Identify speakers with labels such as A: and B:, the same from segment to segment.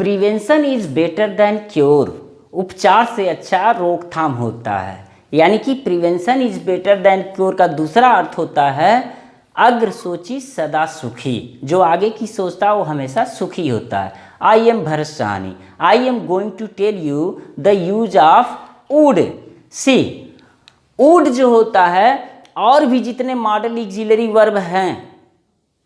A: Prevention is better than cure. उपचार से अच्छा रोकथाम होता है। यानी कि prevention is better than cure का दूसरा अर्थ होता है अग्र सोची सदा सुखी। जो आगे की सोचता है वो हमेशा सुखी होता है। I am Bharat Sahni, I am going to tell you the use of wood. See, wood जो होता है और भी जितने मॉडल ऑक्सिलरी वर्ब हैं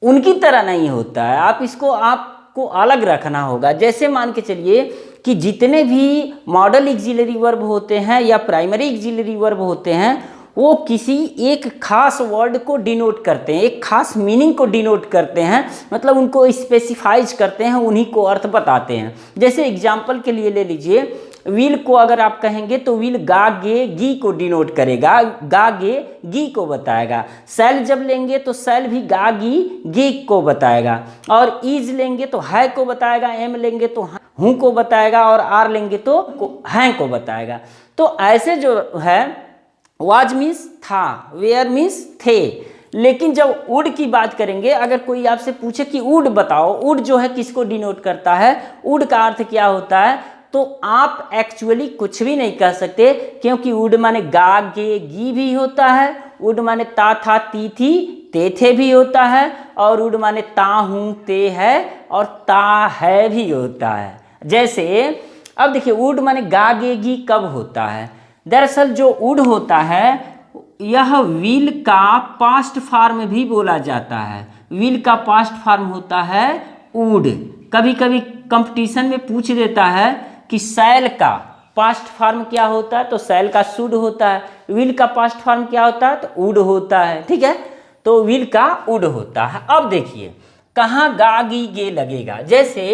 A: उनकी तरह नहीं होता है। आपको अलग रखना होगा। जैसे मान के चलिए कि जितने भी मॉडल ऑक्सिलरी वर्ब होते हैं या प्राइमरी ऑक्सिलरी वर्ब होते हैं वो किसी एक खास वर्ड को डिनोट करते हैं, एक खास मीनिंग को डिनोट करते हैं, मतलब उनको स्पेसिफाइज करते हैं, उन्हीं को अर्थ बताते हैं। जैसे एग्जाम्पल के लिए ले लीजिए, विल को अगर आप कहेंगे तो विल गा गे गी को डिनोट करेगा, गा गे गी को बताएगा। सेल जब लेंगे तो सेल भी गा गी गी को बताएगा। और इज लेंगे तो है को बताएगा, एम लेंगे तो हूँ को बताएगा, और आर लेंगे तो हैं को बताएगा। तो ऐसे जो है वाज मीन्स था, वेयर मीन्स थे। लेकिन जब वुड की बात करेंगे, अगर कोई आपसे पूछे कि वुड बताओ, वुड जो है किसको डिनोट करता है, वुड का अर्थ क्या होता है, तो आप एक्चुअली कुछ भी नहीं कह सकते, क्योंकि वुड माने गा गे गी भी होता है, वुड माने ता था ती थी ते थे भी होता है, और वुड माने ता हूँ ते है और ता है भी होता है। जैसे अब देखिए, वुड माने गा गे गी कब होता है। दरअसल जो वुड होता है यह विल का पास्ट फॉर्म भी बोला जाता है। विल का पास्ट फॉर्म होता है वुड। कभी कभी कंपटीशन में पूछ देता है कि सैल का पास्ट फॉर्म क्या होता है, तो सैल का शुड होता है। विल का पास्ट फॉर्म क्या होता है, तो वुड होता है। ठीक है, तो विल का वुड होता है। अब देखिए कहाँ गा गी गे लगेगा। जैसे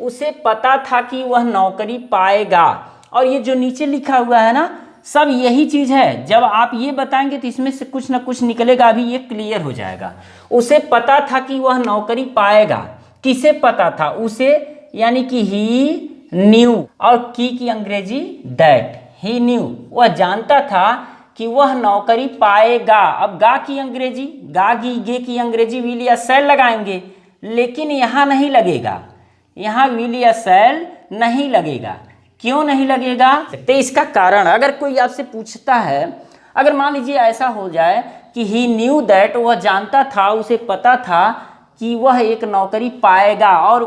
A: उसे पता था कि वह नौकरी पाएगा, और ये जो नीचे लिखा हुआ है ना, सब यही चीज है। जब आप ये बताएंगे तो इसमें से कुछ ना कुछ निकलेगा, अभी ये क्लियर हो जाएगा। उसे पता था कि वह नौकरी पाएगा। किसे पता था, उसे, यानी कि ही न्यू, और की अंग्रेजी दैट, ही न्यू, वह जानता था कि वह नौकरी पाएगा। अब गा की अंग्रेजी, गा गी गे की अंग्रेजी विल या सेल लगाएंगे, लेकिन यहाँ नहीं लगेगा, यहाँ विल या सेल नहीं लगेगा। क्यों नहीं लगेगा, तो इसका कारण, अगर कोई आपसे पूछता है, अगर मान लीजिए ऐसा हो जाए कि ही न्यू दैट, वह जानता था, उसे पता था कि वह एक नौकरी पाएगा, और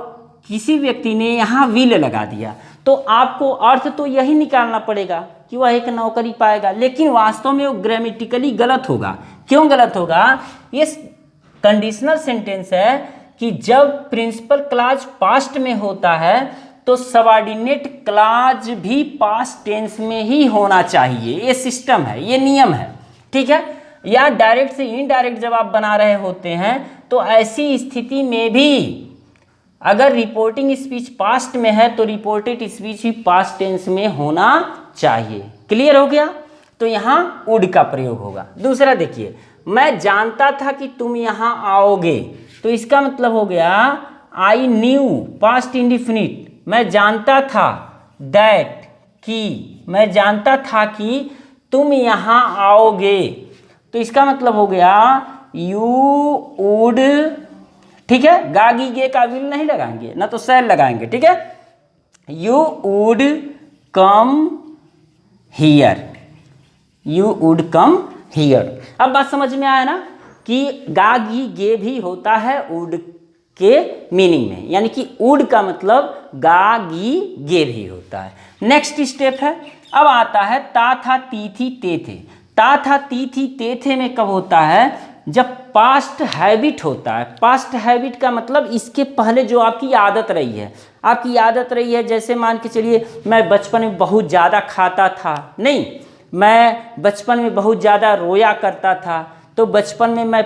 A: किसी व्यक्ति ने यहाँ विल लगा दिया, तो आपको अर्थ तो यही निकालना पड़ेगा कि वह एक नौकरी पाएगा। लेकिन वास्तव में वो ग्रामेटिकली गलत होगा। क्यों गलत होगा, ये कंडीशनल सेंटेंस है कि जब प्रिंसिपल क्लॉज पास्ट में होता है तो सबऑर्डिनेट क्लॉज भी पास्ट टेंस में ही होना चाहिए। ये सिस्टम है, ये नियम है। ठीक है, या डायरेक्ट से इनडायरेक्ट जब आप बना रहे होते हैं तो ऐसी स्थिति में भी अगर रिपोर्टिंग स्पीच पास्ट में है तो रिपोर्टेड स्पीच भी पास्ट टेंस में होना चाहिए। क्लियर हो गया, तो यहाँ वुड का प्रयोग होगा। दूसरा देखिए, मैं जानता था कि तुम यहाँ आओगे, तो इसका मतलब हो गया आई न्यू, पास्ट इंडिफिनिट, मैं जानता था, दैट कि, मैं जानता था कि तुम यहाँ आओगे, तो इसका मतलब हो गया यू वुड। ठीक है, गागी गे का विल नहीं लगाएंगे ना, तो सेल लगाएंगे। ठीक है, you would come here, you would come here. अब बात समझ में आया ना कि गागी गे भी होता है वुड के मीनिंग में, यानी कि वुड का मतलब गा गी गे भी होता है। नेक्स्ट स्टेप है, अब आता है ता था ती थी ते थे। ता था ती थी ते थे में कब होता है, जब पास्ट हैबिट होता है। पास्ट हैबिट का मतलब इसके पहले जो आपकी आदत रही है, आपकी आदत रही है। जैसे मान के चलिए, मैं बचपन में बहुत ज़्यादा खाता था, नहीं, मैं बचपन में बहुत ज़्यादा रोया करता था, तो बचपन में मैं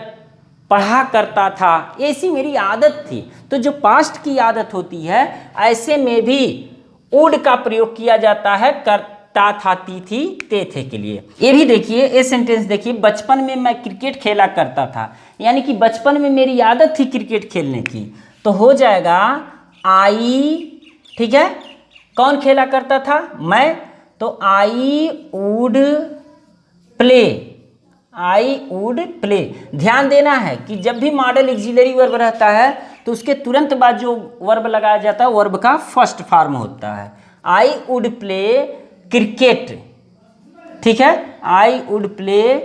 A: पढ़ा करता था, ऐसी मेरी आदत थी। तो जो पास्ट की आदत होती है, ऐसे में भी वुड का प्रयोग किया जाता है करता था ती थी ते थे के लिए। ये भी देखिए, ये सेंटेंस देखिए, बचपन में मैं क्रिकेट खेला करता था, यानी कि बचपन में मेरी आदत थी क्रिकेट खेलने की, तो हो जाएगा आई। ठीक है, कौन खेला करता था, मैं, तो I would play, I would play. ध्यान देना है कि जब भी मॉडल ऑक्सिलरी वर्ब रहता है तो उसके तुरंत बाद जो वर्ब लगाया जाता है वर्ब का फर्स्ट फॉर्म होता है। आई वुड प्ले क्रिकेट, ठीक है, आई वुड प्ले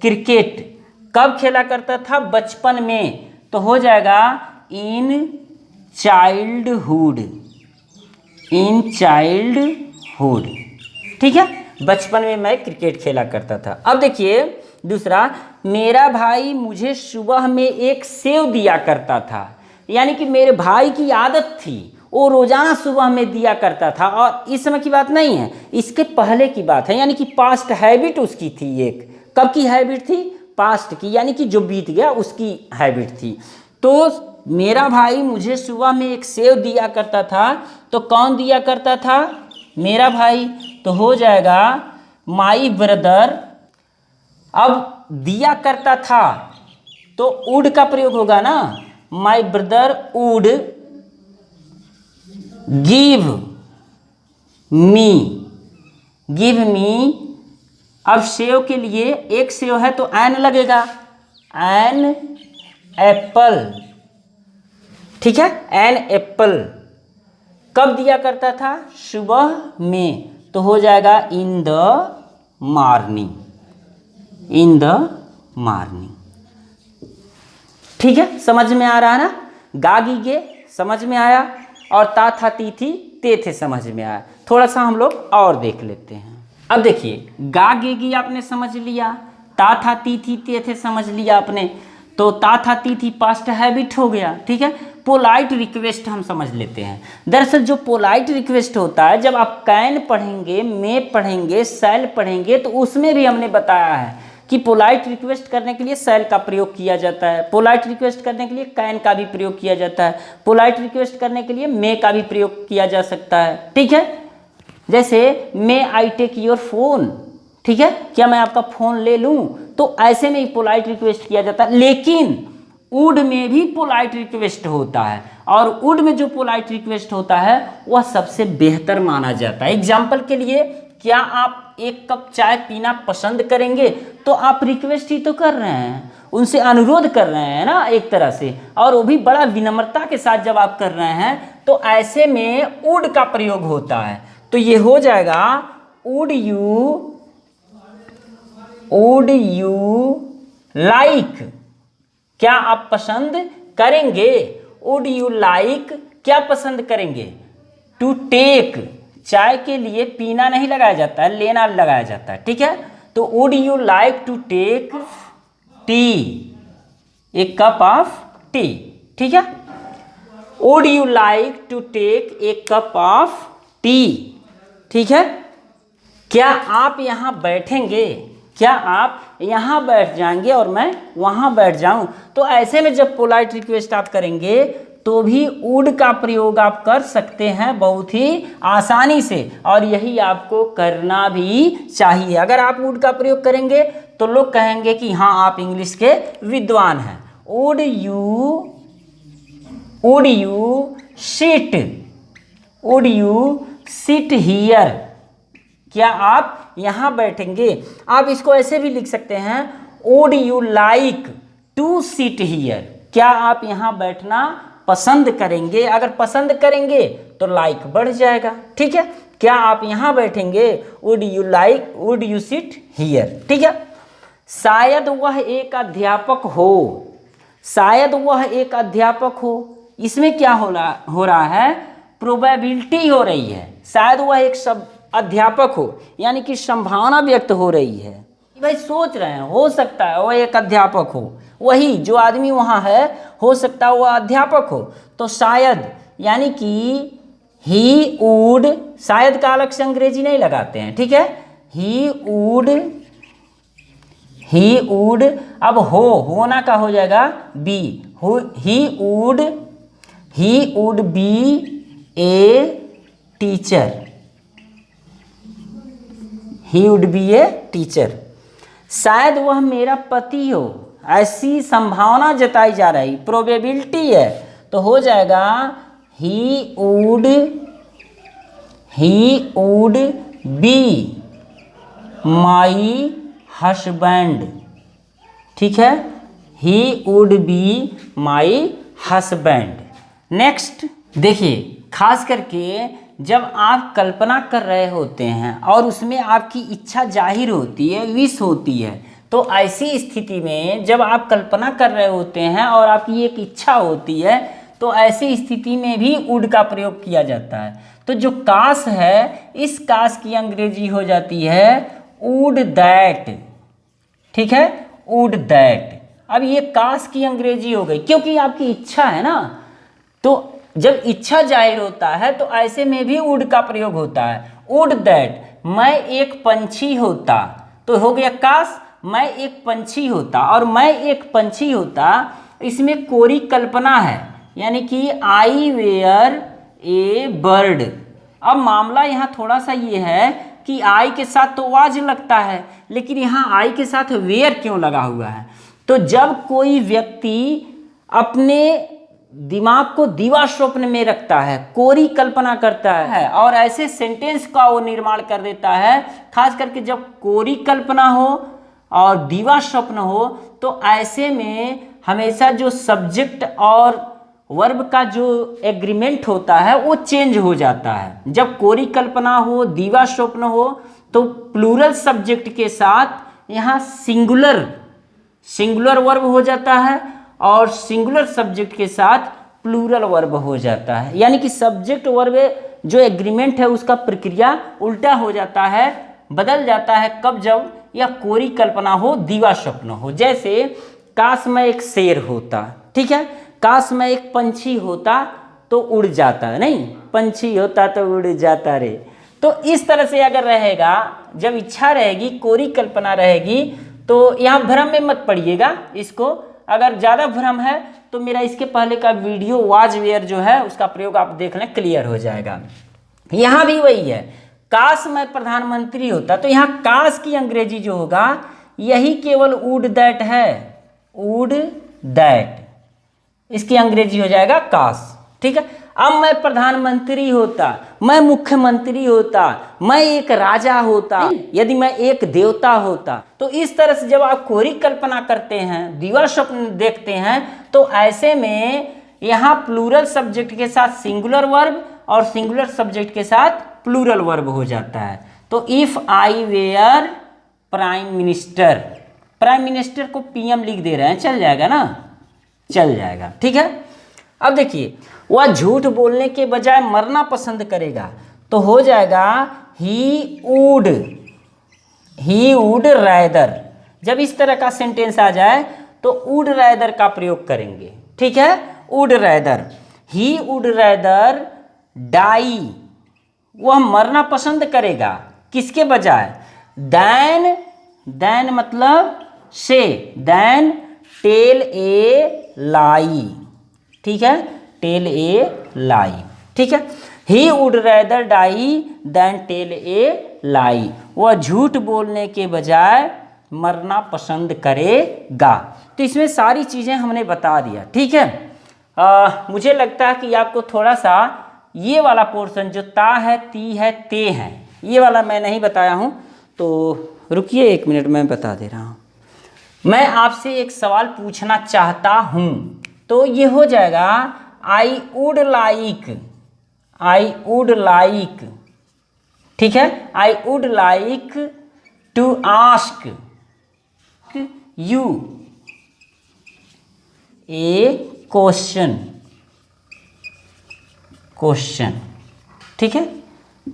A: क्रिकेट कब खेला करता था? बचपन में, तो हो जाएगा इन चाइल्डहुड, इन चाइल्डहुड, ठीक है, बचपन में मैं क्रिकेट खेला करता था। अब देखिए दूसरा, मेरा भाई मुझे सुबह में एक सेव दिया करता था, यानी कि मेरे भाई की आदत थी, वो रोजाना सुबह में दिया करता था, और इस समय की बात नहीं है, इसके पहले की बात है, यानी कि पास्ट हैबिट उसकी थी। एक कब की हैबिट थी? पास्ट की, यानी कि जो बीत गया उसकी हैबिट थी। तो मेरा भाई मुझे सुबह में एक सेव दिया करता था, तो कौन दिया करता था? मेरा भाई, तो हो जाएगा माई ब्रदर। अब दिया करता था तो वुड का प्रयोग होगा ना, my brother would give me, give me. अब सेव के लिए एक सेव है तो एन लगेगा, एन एप्पल, ठीक है, एन एप्पल कब दिया करता था? सुबह में, तो हो जाएगा in the morning, in the morning, ठीक है, समझ में आ रहा है ना? गा गी गे समझ में आया, और ता था ती थी ते थे समझ में आया। थोड़ा सा हम लोग और देख लेते हैं। अब देखिए गा गे गी आपने समझ लिया, ता था ती थी ते थे समझ लिया आपने, तो ता था ती थी पास्ट हैबिट हो गया, ठीक है। पोलाइट रिक्वेस्ट हम समझ लेते हैं। दरअसल जो पोलाइट रिक्वेस्ट होता है, जब आप कैन पढ़ेंगे, मे पढ़ेंगे, शैल पढ़ेंगे, तो उसमें भी हमने बताया है कि पोलाइट रिक्वेस्ट करने के लिए शैल का प्रयोग किया जाता है, पोलाइट रिक्वेस्ट करने के लिए कैन का भी प्रयोग किया जाता है, पोलाइट रिक्वेस्ट करने के लिए मे का भी प्रयोग किया जा सकता है, ठीक है। जैसे मे आई टेक योर फोन, ठीक है, क्या मैं आपका फोन ले लूं, तो ऐसे में ही पोलाइट रिक्वेस्ट किया जाता है। लेकिन वुड में भी पोलाइट रिक्वेस्ट होता है, और वुड में जो पोलाइट रिक्वेस्ट होता है वह सबसे बेहतर माना जाता है। एग्जाम्पल के लिए, क्या आप एक कप चाय पीना पसंद करेंगे? तो आप रिक्वेस्ट ही तो कर रहे हैं, उनसे अनुरोध कर रहे हैं ना एक तरह से, और वो भी बड़ा विनम्रता के साथ जब आप कर रहे हैं, तो ऐसे में वुड का प्रयोग होता है। तो ये हो जाएगा वुड यू लाइक, क्या आप पसंद करेंगे? वुड यू लाइक क्या पसंद करेंगे? टू टेक, चाय के लिए पीना नहीं लगाया जाता है, लेना लगाया जाता है, ठीक है। तो would you like to take tea, एक कप ऑफ टी, ठीक है। Would you like to take a cup of tea, ठीक है। क्या आप यहाँ बैठेंगे? क्या आप यहाँ बैठ जाएंगे और मैं वहाँ बैठ जाऊँ? तो ऐसे में जब पोलाइट रिक्वेस्ट आप करेंगे तो भी वुड का प्रयोग आप कर सकते हैं बहुत ही आसानी से, और यही आपको करना भी चाहिए। अगर आप वुड का प्रयोग करेंगे तो लोग कहेंगे कि हाँ आप इंग्लिश के विद्वान हैं। Would you sit, would you sit here, क्या आप यहाँ बैठेंगे? आप इसको ऐसे भी लिख सकते हैं, would you like to sit here, क्या आप यहाँ बैठना पसंद करेंगे? अगर पसंद करेंगे तो लाइक बढ़ जाएगा, ठीक है। क्या आप यहाँ बैठेंगे? वुड यू सिट हियर, ठीक है। शायद वह एक अध्यापक हो, शायद वह एक अध्यापक हो, इसमें क्या हो रहा है? प्रोबेबिलिटी हो रही है, शायद वह एक अध्यापक हो, यानी कि संभावना व्यक्त हो रही है। भाई सोच रहे हैं, हो सकता है वह एक अध्यापक हो, वही जो आदमी वहाँ है हो सकता है वह अध्यापक हो। तो शायद यानी कि ही वुड, शायद का अलग से अंग्रेजी नहीं लगाते हैं, ठीक है। ही वुड, अब होना का हो जाएगा be, he would be a teacher, he would be a teacher. शायद वह मेरा पति हो, ऐसी संभावना जताई जा रही, प्रोबेबिलिटी है, तो हो जाएगा ही वुड बी माई हस्बैंड, ठीक है। He would be my husband, next देखिए, खास करके जब आप कल्पना कर रहे होते हैं और उसमें आपकी इच्छा जाहिर होती है, विश होती है, तो ऐसी स्थिति में जब आप कल्पना कर रहे होते हैं और आपकी एक इच्छा होती है, तो ऐसी स्थिति में भी वुड का प्रयोग किया जाता है। तो जो काश है, इस काश की अंग्रेजी हो जाती है वुड दैट। ठीक है, वुड दैट। अब ये काश की अंग्रेजी हो गई, क्योंकि आपकी इच्छा है ना, तो जब इच्छा जाहिर होता है तो ऐसे में भी वुड का प्रयोग होता है। वुड दैट, मैं एक पंछी होता, तो हो गया काश, मैं एक पंछी होता। और मैं एक पंछी होता, इसमें कोरी कल्पना है, यानी कि आई वेयर ए बर्ड। अब मामला यहाँ थोड़ा सा ये है कि आई के साथ तो वाज लगता है, लेकिन यहाँ आई के साथ वेयर क्यों लगा हुआ है? तो जब कोई व्यक्ति अपने दिमाग को दीवा स्वप्न में रखता है, कोरी कल्पना करता है और ऐसे सेंटेंस का वो निर्माण कर देता है, खास करके जब कोरी कल्पना हो और दीवा स्वप्न हो, तो ऐसे में हमेशा जो सब्जेक्ट और वर्ब का जो एग्रीमेंट होता है वो चेंज हो जाता है। जब कोरी कल्पना हो, दीवा स्वप्न हो, तो प्लूरल सब्जेक्ट के साथ यहाँ सिंगुलर वर्ब हो जाता है और सिंगुलर सब्जेक्ट के साथ प्लूरल वर्ब हो जाता है। यानी कि सब्जेक्ट वर्ब जो एग्रीमेंट है उसका प्रक्रिया उल्टा हो जाता है, बदल जाता है। कब? जब यह कोरी कल्पना हो, दीवा स्वप्न हो। जैसे काश मैं एक शेर होता, ठीक है, काश मैं एक पंछी होता तो उड़ जाता, नहीं, पंछी होता तो उड़ जाता रे। तो इस तरह से अगर रहेगा, जब इच्छा रहेगी, कोरी कल्पना रहेगी, तो यहाँ भ्रम में मत पड़िएगा। इसको अगर ज़्यादा भ्रम है तो मेरा इसके पहले का वीडियो वाज वेयर जो है उसका प्रयोग आप देख लें, क्लियर हो जाएगा। यहाँ भी वही है, काश मैं प्रधानमंत्री होता, तो यहाँ काश की अंग्रेजी जो होगा यही केवल वुड दैट है, वुड दैट, इसकी अंग्रेजी हो जाएगा काश। ठीक है, अब मैं प्रधानमंत्री होता, मैं मुख्यमंत्री होता, मैं एक राजा होता, यदि मैं एक देवता होता। तो इस तरह से जब आप कोरी कल्पना करते हैं, दीवा स्वप्न देखते हैं, तो ऐसे में यहाँ प्लूरल सब्जेक्ट के साथ सिंगुलर वर्ब और सिंगुलर सब्जेक्ट के साथ प्लूरल वर्ब हो जाता है। तो if I were prime minister, prime minister को पीएम लिख दे रहे हैं, चल जाएगा ना, चल जाएगा। ठीक है, अब देखिए, वह झूठ बोलने के बजाय मरना पसंद करेगा, तो हो जाएगा ही वुड रैदर। जब इस तरह का सेंटेंस आ जाए तो वुड रैदर का प्रयोग करेंगे। ठीक है, would rather, he would rather die, वह मरना पसंद करेगा, किसके बजाय? देन मतलब से, देन टेल ए लाई। ठीक है, टेल ए लाई। ठीक है, he would rather die than tell a lie, वह झूठ बोलने के बजाय मरना पसंद करेगा। तो इसमें सारी चीज़ें हमने बता दिया। ठीक है, मुझे लगता है कि आपको थोड़ा सा ये वाला पोर्शन जो ता है, ती है, ते है, ये वाला मैं नहीं बताया हूँ, तो रुकिए एक मिनट, मैं बता दे रहा हूँ। मैं आपसे एक सवाल पूछना चाहता हूँ, तो ये हो जाएगा आई वुड लाइक। ठीक है, I would like to ask you a question. ठीक है,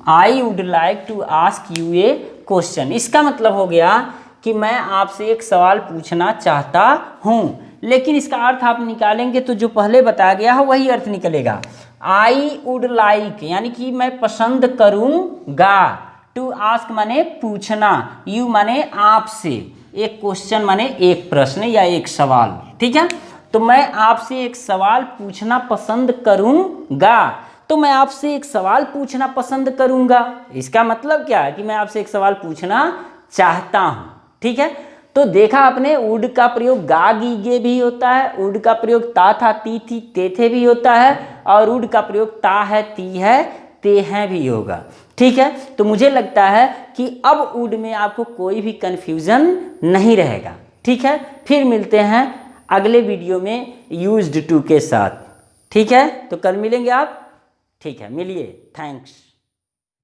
A: I would like to ask you a question, इसका मतलब हो गया कि मैं आपसे एक सवाल पूछना चाहता हूँ, लेकिन इसका अर्थ आप निकालेंगे तो जो पहले बताया गया है वही अर्थ निकलेगा। आई वुड लाइक यानी कि मैं पसंद करूँगा, टू आस्क माने पूछना, यू माने आपसे, एक क्वेश्चन माने एक प्रश्न या एक सवाल। ठीक है, तो मैं आपसे एक सवाल पूछना पसंद करूँगा, तो मैं आपसे एक सवाल पूछना पसंद करूँगा, इसका मतलब क्या है कि मैं आपसे एक सवाल पूछना चाहता हूँ। ठीक है, तो देखा आपने, वुड का प्रयोग गा गी गे भी होता है, वुड का प्रयोग ता था ती थी ते थे भी होता है, और वुड का प्रयोग ता है ती है ते हैं भी होगा। ठीक है, तो मुझे लगता है कि अब वुड में आपको कोई भी कन्फ्यूज़न नहीं रहेगा। ठीक है, फिर मिलते हैं अगले वीडियो में यूज्ड टू के साथ। ठीक है, तो कल मिलेंगे आप। ठीक है, मिलिए। थैंक्स।